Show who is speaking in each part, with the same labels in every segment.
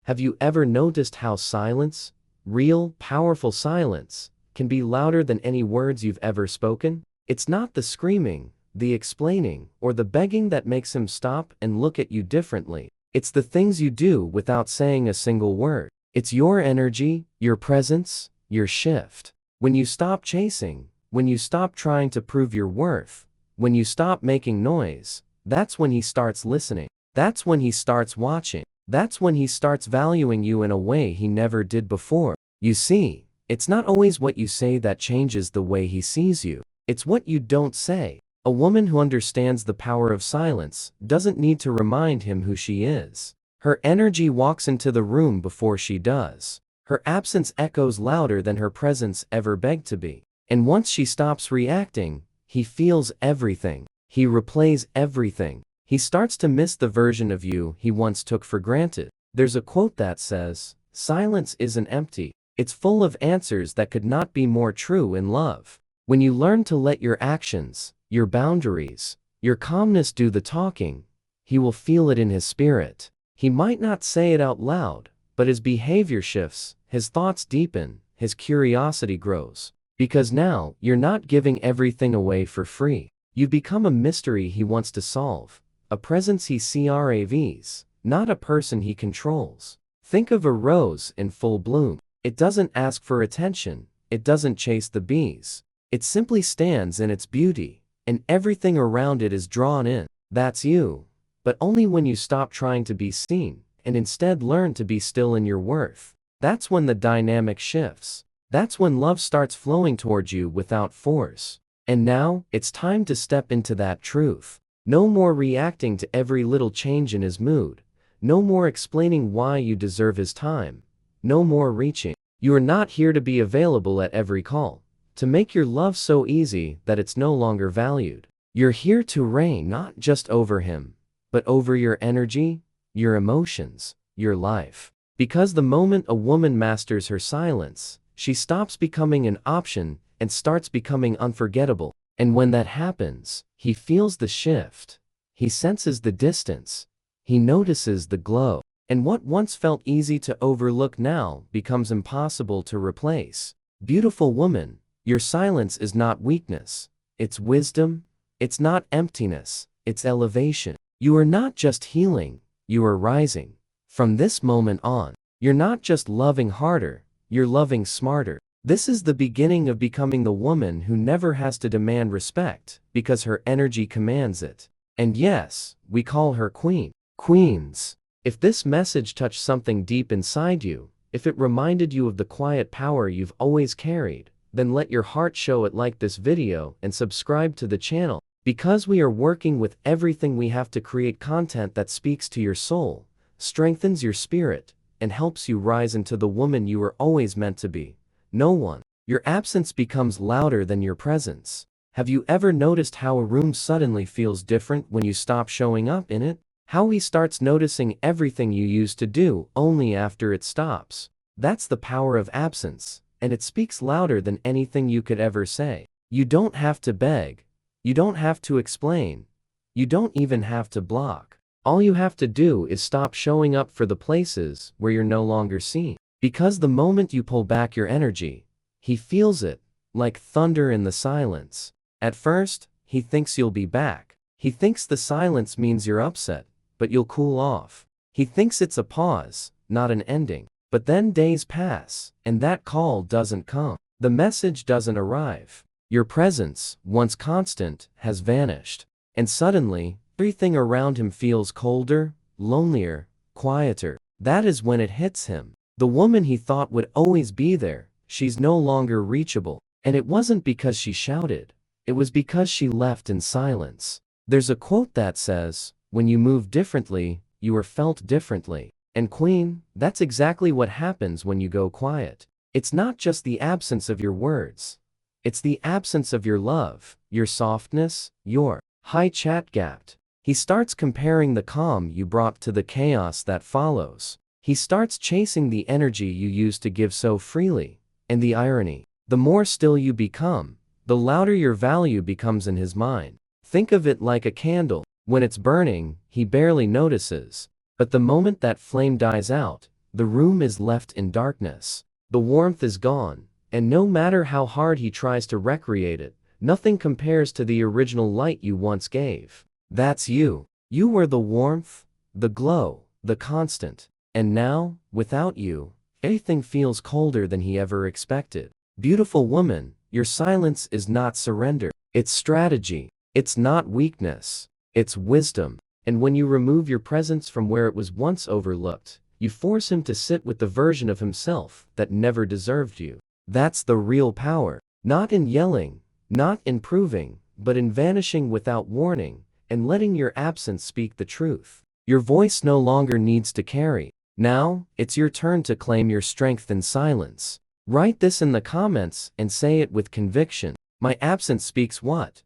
Speaker 1: Have you ever noticed how silence, real, powerful silence, can be louder than any words you've ever spoken? It's not the screaming, the explaining, or the begging that makes him stop and look at you differently. It's the things you do without saying a single word. It's your energy, your presence, your shift. When you stop chasing, when you stop trying to prove your worth, when you stop making noise, that's when he starts listening. That's when he starts watching. That's when he starts valuing you in a way he never did before. You see, it's not always what you say that changes the way he sees you. It's what you don't say. A woman who understands the power of silence doesn't need to remind him who she is. Her energy walks into the room before she does. Her absence echoes louder than her presence ever begged to be. And once she stops reacting, he feels everything. He replays everything. He starts to miss the version of you he once took for granted. There's a quote that says, "Silence isn't empty. It's full of answers that could not be more true in love." When you learn to let your actions, your boundaries, your calmness do the talking, he will feel it in his spirit. He might not say it out loud, but his behavior shifts, his thoughts deepen, his curiosity grows. Because now, you're not giving everything away for free. You become a mystery he wants to solve. A presence he craves, not a person he controls. Think of a rose in full bloom. It doesn't ask for attention. It doesn't chase the bees. It simply stands in its beauty, and everything around it is drawn in. That's you. But only when you stop trying to be seen, and instead learn to be still in your worth. That's when the dynamic shifts. That's when love starts flowing towards you without force. And now, it's time to step into that truth. No more reacting to every little change in his mood. No more explaining why you deserve his time. No more reaching. You are not here to be available at every call, to make your love so easy that it's no longer valued. You're here to reign not just over him, but over your energy, your emotions, your life. Because the moment a woman masters her silence, she stops becoming an option and starts becoming unforgettable. And when that happens, he feels the shift. He senses the distance. He notices the glow. And what once felt easy to overlook now becomes impossible to replace. Beautiful woman, your silence is not weakness. It's wisdom. It's not emptiness. It's elevation. You are not just healing. You are rising. From this moment on, you're not just loving harder. You're loving smarter. This is the beginning of becoming the woman who never has to demand respect, because her energy commands it. And yes, we call her queen. Queens. If this message touched something deep inside you, if it reminded you of the quiet power you've always carried, then let your heart show it. Like this video and subscribe to the channel, because we are working with everything we have to create content that speaks to your soul, strengthens your spirit, and helps you rise into the woman you were always meant to be. No one. Your absence becomes louder than your presence. Have you ever noticed how a room suddenly feels different when you stop showing up in it? How he starts noticing everything you used to do only after it stops. That's the power of absence, and it speaks louder than anything you could ever say. You don't have to beg. You don't have to explain. You don't even have to block. All you have to do is stop showing up for the places where you're no longer seen. Because the moment you pull back your energy, he feels it, like thunder in the silence. At first, he thinks you'll be back. He thinks the silence means you're upset, but you'll cool off. He thinks it's a pause, not an ending. But then days pass, and that call doesn't come. The message doesn't arrive. Your presence, once constant, has vanished. And suddenly, everything around him feels colder, lonelier, quieter. That is when it hits him. The woman he thought would always be there, she's no longer reachable. And it wasn't because she shouted. It was because she left in silence. There's a quote that says, "When you move differently, you are felt differently." And queen, that's exactly what happens when you go quiet. It's not just the absence of your words. It's the absence of your love, your softness, your high chat gapped. He starts comparing the calm you brought to the chaos that follows. He starts chasing the energy you used to give so freely. And the irony, the more still you become, the louder your value becomes in his mind. Think of it like a candle. When it's burning, he barely notices. But the moment that flame dies out, The room is left in darkness. The warmth is gone, and no matter how hard he tries to recreate it, nothing compares to the original light you once gave. That's you. You were the warmth, the glow, the constant. And now, without you, everything feels colder than he ever expected. Beautiful woman, your silence is not surrender. It's strategy. It's not weakness. It's wisdom. And when you remove your presence from where it was once overlooked, you force him to sit with the version of himself that never deserved you. That's the real power. Not in yelling, not in proving, but in vanishing without warning, and letting your absence speak the truth. Your voice no longer needs to carry. Now, it's your turn to claim your strength in silence. Write this in the comments and say it with conviction. My absence speaks what?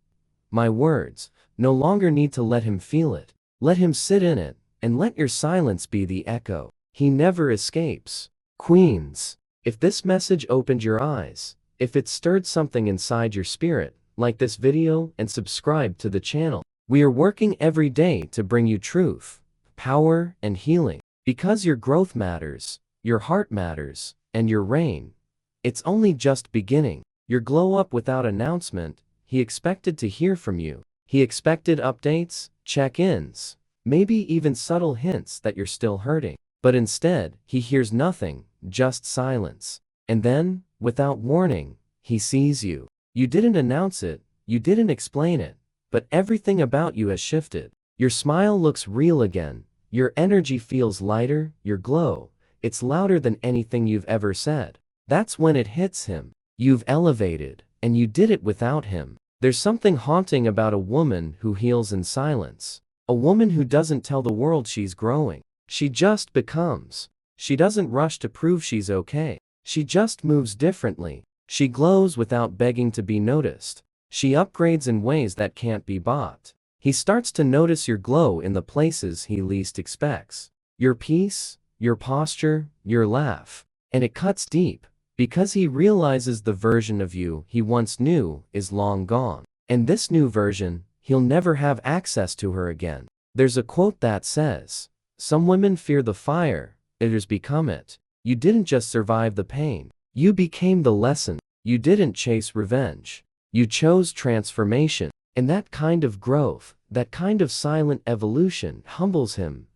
Speaker 1: My words no longer need to let him feel it. Let him sit in it, and let your silence be the echo. He never escapes. Queens, if this message opened your eyes, if it stirred something inside your spirit, like this video and subscribe to the channel. We are working every day to bring you truth, power, and healing. Because your growth matters, your heart matters, and your reign. It's only just beginning. Your glow up without announcement. He expected to hear from you. He expected updates, check-ins, maybe even subtle hints that you're still hurting. But instead, he hears nothing, just silence. And then, without warning, he sees you. You didn't announce it, you didn't explain it, but everything about you has shifted. Your smile looks real again. Your energy feels lighter, your glow, it's louder than anything you've ever said. That's when it hits him. You've elevated, and you did it without him. There's something haunting about a woman who heals in silence. A woman who doesn't tell the world she's growing. She just becomes. She doesn't rush to prove she's okay. She just moves differently. She glows without begging to be noticed. She upgrades in ways that can't be bought. He starts to notice your glow in the places he least expects. Your peace, your posture, your laugh. And it cuts deep, because he realizes the version of you he once knew is long gone. And this new version, he'll never have access to her again. There's a quote that says, "Some women fear the fire, others become it." You didn't just survive the pain. You became the lesson. You didn't chase revenge. You chose transformation. And that kind of growth, that kind of silent evolution humbles him.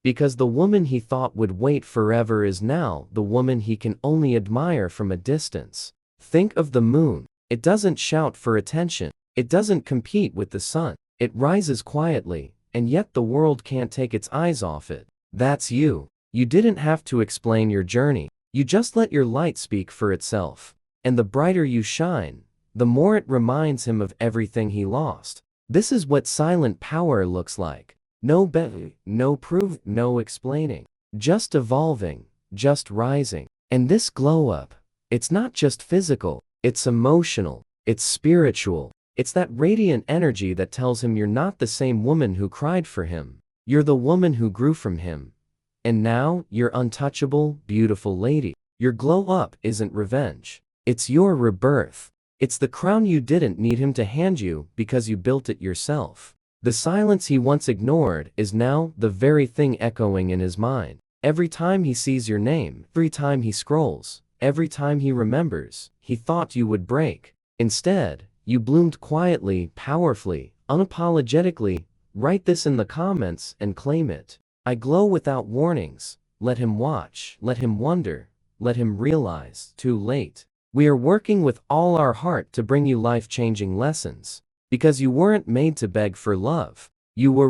Speaker 1: Because the woman he thought would wait forever is now the woman he can only admire from a distance. Think of the moon. It doesn't shout for attention. It doesn't compete with the sun. It rises quietly, and yet the world can't take its eyes off it. That's you. You didn't have to explain your journey. You just let your light speak for itself. And the brighter you shine, the more it reminds him of everything he lost. This is what silent power looks like. No begging, no proof, no explaining. Just evolving, just rising. And this glow up, it's not just physical, it's emotional, it's spiritual. It's that radiant energy that tells him you're not the same woman who cried for him. You're the woman who grew from him. And now, you're untouchable, beautiful lady. Your glow up isn't revenge. It's your rebirth. It's the crown you didn't need him to hand you because you built it yourself. The silence he once ignored is now the very thing echoing in his mind. Every time he sees your name, every time he scrolls, every time he remembers, he thought you would break. Instead, you bloomed quietly, powerfully, unapologetically. Write this in the comments and claim it. I glow without warnings. Let him watch, let him wonder, let him realize. Too late. We are working with all our heart to bring you life-changing lessons. Because you weren't made to beg for love. You were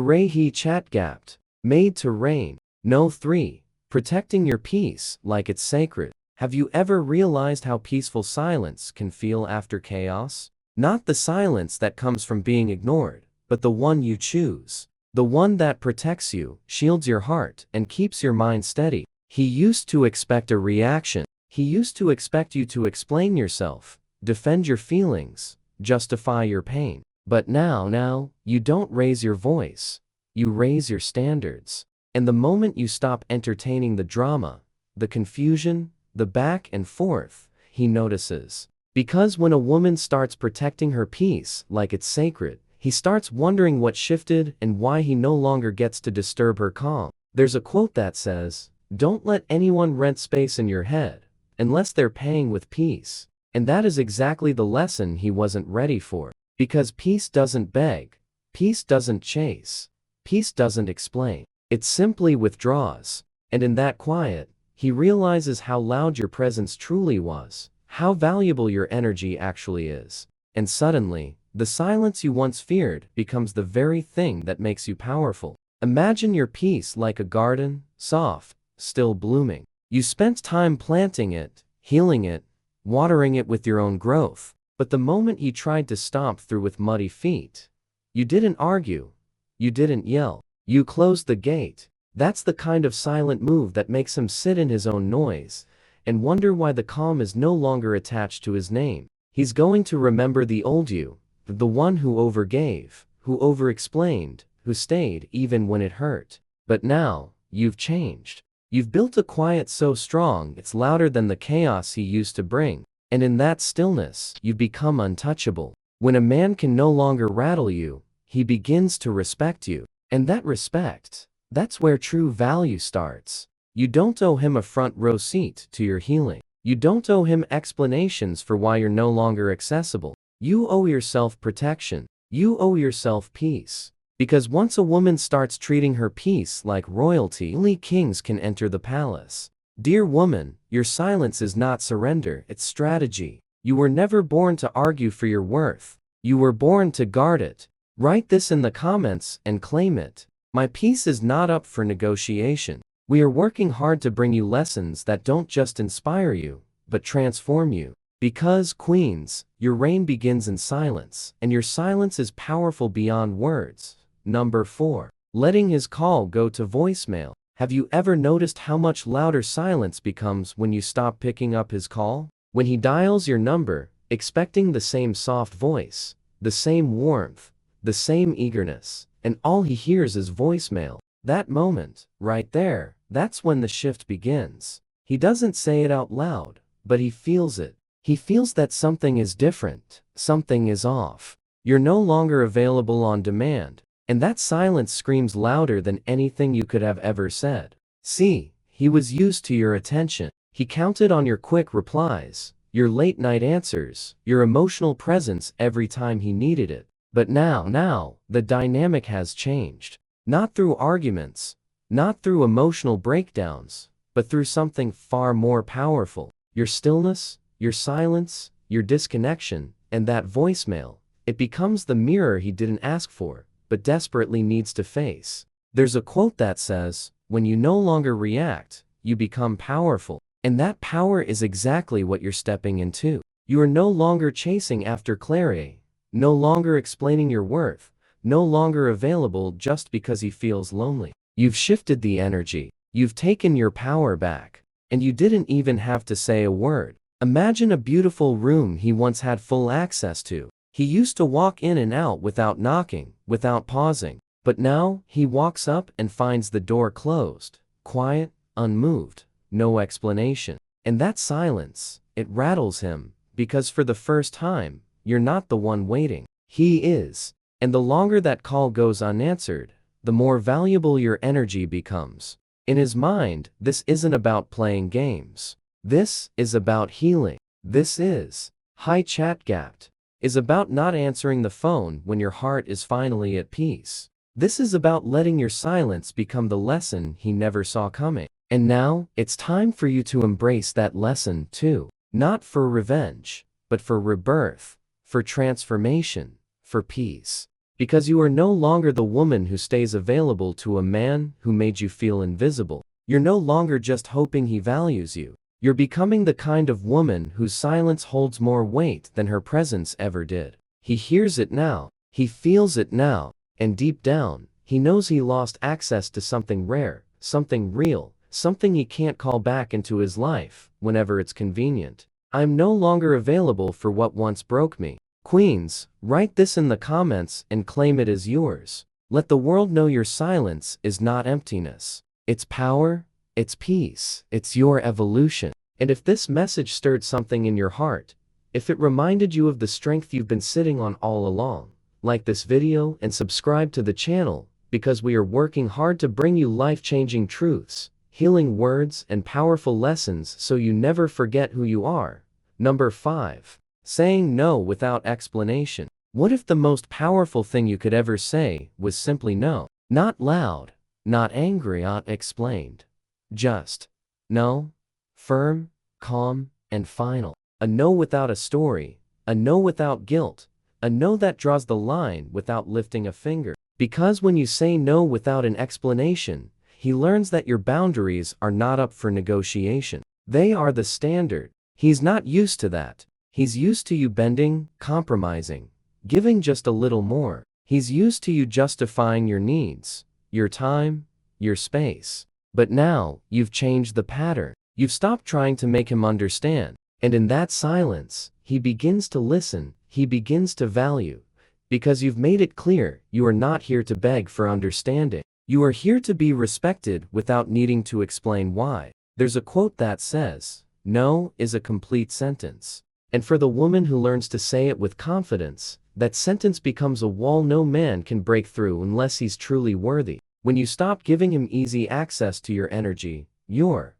Speaker 1: chat-gapped, made to reign. No 3. Protecting your peace like it's sacred. Have you ever realized how peaceful silence can feel after chaos? Not the silence that comes from being ignored, but the one you choose. The one that protects you, shields your heart, and keeps your mind steady. He used to expect a reaction. He used to expect you to explain yourself, defend your feelings, justify your pain. But now, you don't raise your voice. You raise your standards. And the moment you stop entertaining the drama, the confusion, the back and forth, he notices. Because when a woman starts protecting her peace like it's sacred, he starts wondering what shifted and why he no longer gets to disturb her calm. There's a quote that says, Don't let anyone rent space in your head, unless they're paying with peace. And that is exactly the lesson he wasn't ready for. Because peace doesn't beg, peace doesn't chase, peace doesn't explain. It simply withdraws. And in that quiet, he realizes how loud your presence truly was, how valuable your energy actually is. And suddenly, the silence you once feared becomes the very thing that makes you powerful. Imagine your peace like a garden, soft, still blooming. You spent time planting it, healing it, watering it with your own growth. But the moment he tried to stomp through with muddy feet, you didn't argue, you didn't yell, you closed the gate. That's the kind of silent move that makes him sit in his own noise and wonder why the calm is no longer attached to his name. He's going to remember the old you, the one who overgave, who overexplained, who stayed even when it hurt. But now, you've changed. You've built a quiet so strong it's louder than the chaos he used to bring. And in that stillness, you've become untouchable. When a man can no longer rattle you, he begins to respect you. And that respect, that's where true value starts. You don't owe him a front row seat to your healing. You don't owe him explanations for why you're no longer accessible. You owe yourself protection. You owe yourself peace. Because once a woman starts treating her peace like royalty, only kings can enter the palace. Dear woman, your silence is not surrender, it's strategy. You were never born to argue for your worth. You were born to guard it. Write this in the comments and claim it. My peace is not up for negotiation. We are working hard to bring you lessons that don't just inspire you, but transform you. Because, queens, your reign begins in silence, and your silence is powerful beyond words. Number 4. Letting his call go to voicemail. Have you ever noticed how much louder silence becomes when you stop picking up his call? When he dials your number, expecting the same soft voice, the same warmth, the same eagerness, and all he hears is voicemail. That moment, right there, that's when the shift begins. He doesn't say it out loud, but he feels it. He feels that something is different, something is off. You're no longer available on demand. And that silence screams louder than anything you could have ever said. See, he was used to your attention. He counted on your quick replies, your late-night answers, your emotional presence every time he needed it. But now, the dynamic has changed. Not through arguments, not through emotional breakdowns, but through something far more powerful. Your stillness, your silence, your disconnection, and that voicemail. It becomes the mirror he didn't ask for, but desperately needs to face. There's a quote that says, when you no longer react, you become powerful. And that power is exactly what you're stepping into. You are no longer chasing after clarity, no longer explaining your worth, no longer available just because he feels lonely. You've shifted the energy. You've taken your power back. And you didn't even have to say a word. Imagine a beautiful room he once had full access to. He used to walk in and out without knocking, without pausing. But now, he walks up and finds the door closed, quiet, unmoved, no explanation. And that silence, it rattles him, because for the first time, you're not the one waiting. He is. And the longer that call goes unanswered, the more valuable your energy becomes. In his mind, this isn't about playing games. This is about healing. This is high chat gapped. Is about not answering the phone when your heart is finally at peace. This is about letting your silence become the lesson he never saw coming. And now, it's time for you to embrace that lesson too. Not for revenge, but for rebirth, for transformation, for peace. Because you are no longer the woman who stays available to a man who made you feel invisible. You're no longer just hoping he values you. You're becoming the kind of woman whose silence holds more weight than her presence ever did. He hears it now, he feels it now, and deep down, he knows he lost access to something rare, something real, something he can't call back into his life whenever it's convenient. I'm no longer available for what once broke me. Queens, write this in the comments and claim it as yours. Let the world know your silence is not emptiness. It's power. It's peace. It's your evolution. And if this message stirred something in your heart, if it reminded you of the strength you've been sitting on all along, like this video and subscribe to the channel, because we are working hard to bring you life-changing truths, healing words, and powerful lessons so you never forget who you are. Number 5. Saying no without explanation. What if the most powerful thing you could ever say was simply no? Not loud, not angry, not explained. Just no, firm, calm, and final. A no without a story, a no without guilt, a no that draws the line without lifting a finger. Because when you say no without an explanation, he learns that your boundaries are not up for negotiation. They are the standard. He's not used to that. He's used to you bending, compromising, giving just a little more. He's used to you justifying your needs, your time, your space. But now, you've changed the pattern. You've stopped trying to make him understand. And in that silence, he begins to listen, he begins to value. Because you've made it clear, you are not here to beg for understanding. You are here to be respected without needing to explain why. There's a quote that says, "No is a complete sentence." And for the woman who learns to say it with confidence, that sentence becomes a wall no man can break through unless he's truly worthy. When you stop giving him easy access to your energy, your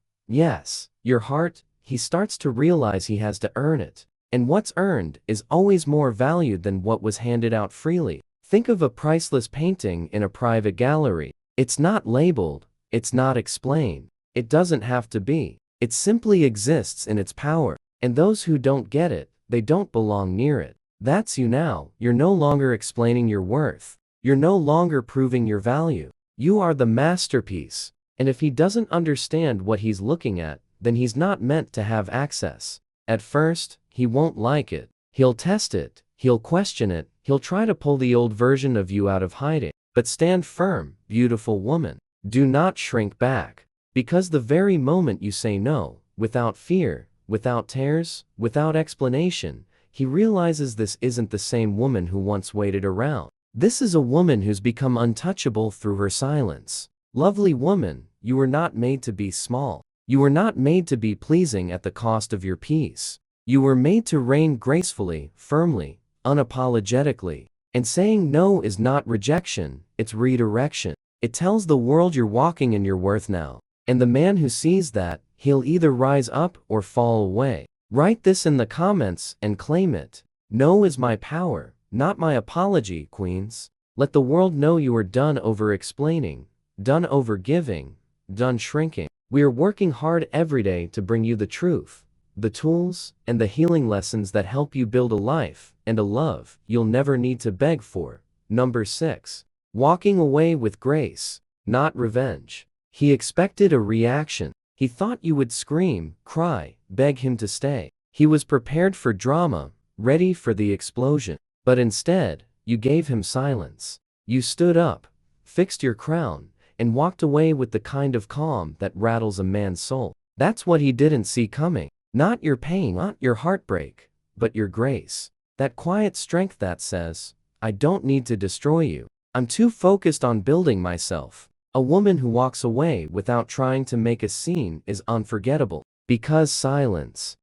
Speaker 1: heart, he starts to realize he has to earn it. And what's earned is always more valued than what was handed out freely. Think of a priceless painting in a private gallery. It's not labeled, it's not explained, it doesn't have to be. It simply exists in its power. And those who don't get it, they don't belong near it. That's you now. You're no longer explaining your worth. You're no longer proving your value. You are the masterpiece. And if he doesn't understand what he's looking at, then he's not meant to have access. At first, he won't like it. He'll test it. He'll question it. He'll try to pull the old version of you out of hiding. But stand firm, beautiful woman. Do not shrink back. Because the very moment you say no, without fear, without tears, without explanation, he realizes this isn't the same woman who once waited around. This is a woman who's become untouchable through her silence. Lovely woman, you were not made to be small. You were not made to be pleasing at the cost of your peace. You were made to reign gracefully, firmly, unapologetically. And saying no is not rejection, it's redirection. It tells the world you're walking in your worth now. And the man who sees that, he'll either rise up or fall away. Write this in the comments and claim it. No is my power, not my apology, queens. Let the world know you are done over-explaining, done over-giving, done shrinking. We are working hard every day to bring you the truth, the tools, and the healing lessons that help you build a life and a love you'll never need to beg for. Number 6. Walking away with grace, not revenge. He expected a reaction. He thought you would scream, cry, beg him to stay. He was prepared for drama, ready for the explosion. But instead, you gave him silence. You stood up, fixed your crown, and walked away with the kind of calm that rattles a man's soul. That's what he didn't see coming. Not your pain, not your heartbreak, but your grace. That quiet strength that says, I don't need to destroy you. I'm too focused on building myself. A woman who walks away without trying to make a scene is unforgettable. Because silence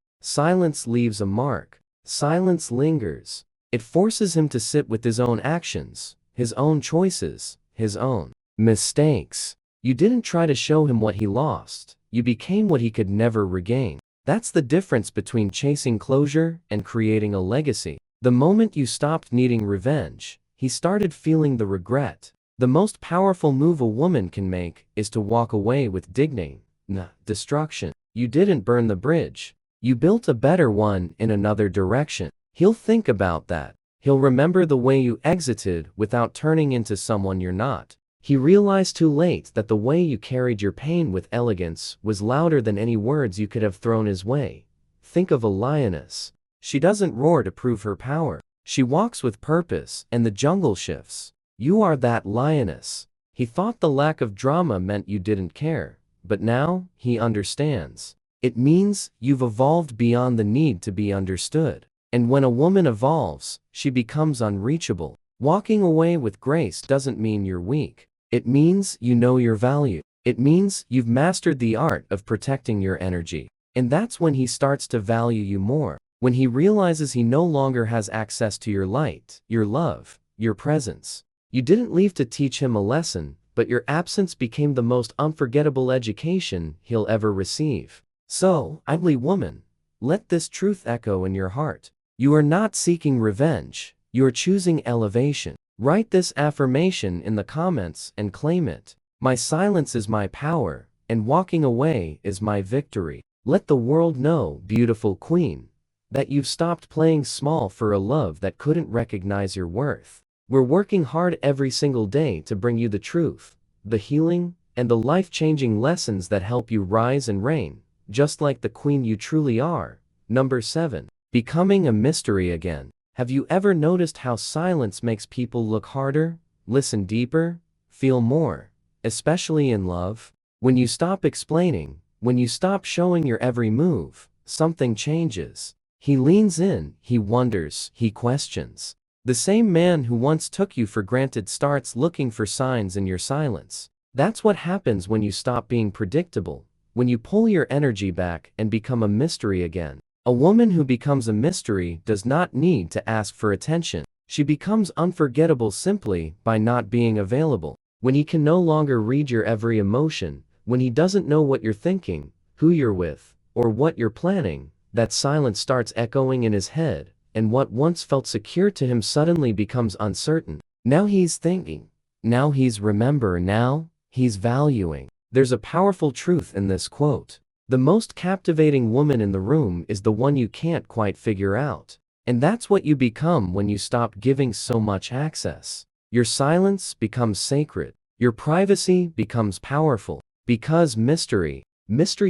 Speaker 1: leaves a mark. Silence lingers. It forces him to sit with his own actions, his own choices, his own mistakes. You didn't try to show him what he lost. You became what he could never regain. That's the difference between chasing closure and creating a legacy. The moment you stopped needing revenge, he started feeling the regret. The most powerful move a woman can make is to walk away with dignity, not destruction. You didn't burn the bridge. You built a better one in another direction. He'll think about that. He'll remember the way you exited without turning into someone you're not. He realized too late that the way you carried your pain with elegance was louder than any words you could have thrown his way. Think of a lioness. She doesn't roar to prove her power. She walks with purpose, and the jungle shifts. You are that lioness. He thought the lack of drama meant you didn't care, but now, he understands. It means you've evolved beyond the need to be understood. And when a woman evolves, she becomes unreachable. Walking away with grace doesn't mean you're weak. It means you know your value. It means you've mastered the art of protecting your energy. And that's when he starts to value you more. When he realizes he no longer has access to your light, your love, your presence. You didn't leave to teach him a lesson, but your absence became the most unforgettable education he'll ever receive. So, ugly woman, let this truth echo in your heart. You are not seeking revenge, you are choosing elevation. Write this affirmation in the comments and claim it. My silence is my power, and walking away is my victory. Let the world know, beautiful queen, that you've stopped playing small for a love that couldn't recognize your worth. We're working hard every single day to bring you the truth, the healing, and the life-changing lessons that help you rise and reign, just like the queen you truly are. Number 7. Becoming a mystery again. Have you ever noticed how silence makes people look harder, listen deeper, feel more, especially in love? When you stop explaining, when you stop showing your every move, something changes. He leans in, he wonders, he questions. The same man who once took you for granted starts looking for signs in your silence. That's what happens when you stop being predictable, when you pull your energy back and become a mystery again. A woman who becomes a mystery does not need to ask for attention. She becomes unforgettable simply by not being available. When he can no longer read your every emotion, when he doesn't know what you're thinking, who you're with, or what you're planning, that silence starts echoing in his head, and what once felt secure to him suddenly becomes uncertain. Now he's thinking. Now he's remembering. Now he's valuing. There's a powerful truth in this quote. The most captivating woman in the room is the one you can't quite figure out. And that's what you become when you stop giving so much access. Your silence becomes sacred. Your privacy becomes powerful. Because mystery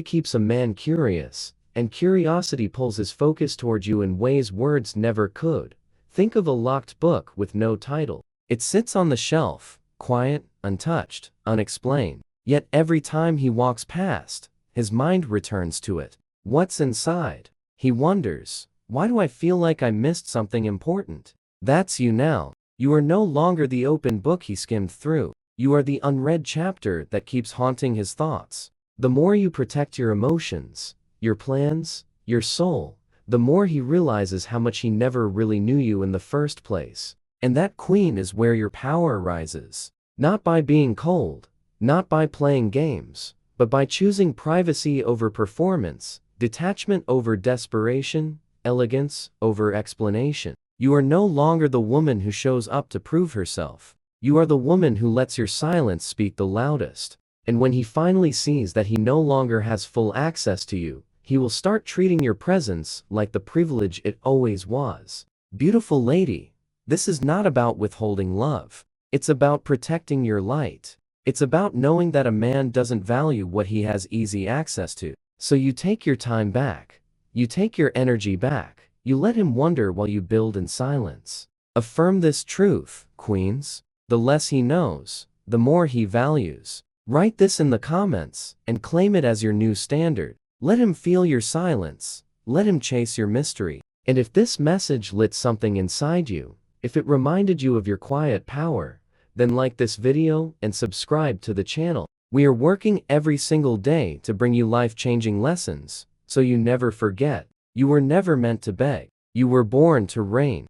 Speaker 1: keeps a man curious, and curiosity pulls his focus toward you in ways words never could. Think of a locked book with no title. It sits on the shelf, quiet, untouched, unexplained. Yet every time he walks past, his mind returns to it. What's inside? He wonders, why do I feel like I missed something important? That's you now. You are no longer the open book he skimmed through. You are the unread chapter that keeps haunting his thoughts. The more you protect your emotions, your plans, your soul, the more he realizes how much he never really knew you in the first place. And that queen is where your power rises. Not by being cold, not by playing games, but by choosing privacy over performance, detachment over desperation, elegance over explanation. You are no longer the woman who shows up to prove herself. You are the woman who lets your silence speak the loudest. And when he finally sees that he no longer has full access to you, he will start treating your presence like the privilege it always was. Beautiful lady, this is not about withholding love. It's about protecting your light. It's about knowing that a man doesn't value what he has easy access to. So you take your time back. You take your energy back. You let him wonder while you build in silence. Affirm this truth, queens. The less he knows, the more he values. Write this in the comments and claim it as your new standard. Let him feel your silence. Let him chase your mystery. And if this message lit something inside you, if it reminded you of your quiet power, then like this video and subscribe to the channel. We are working every single day to bring you life-changing lessons, so you never forget. You were never meant to beg. You were born to reign.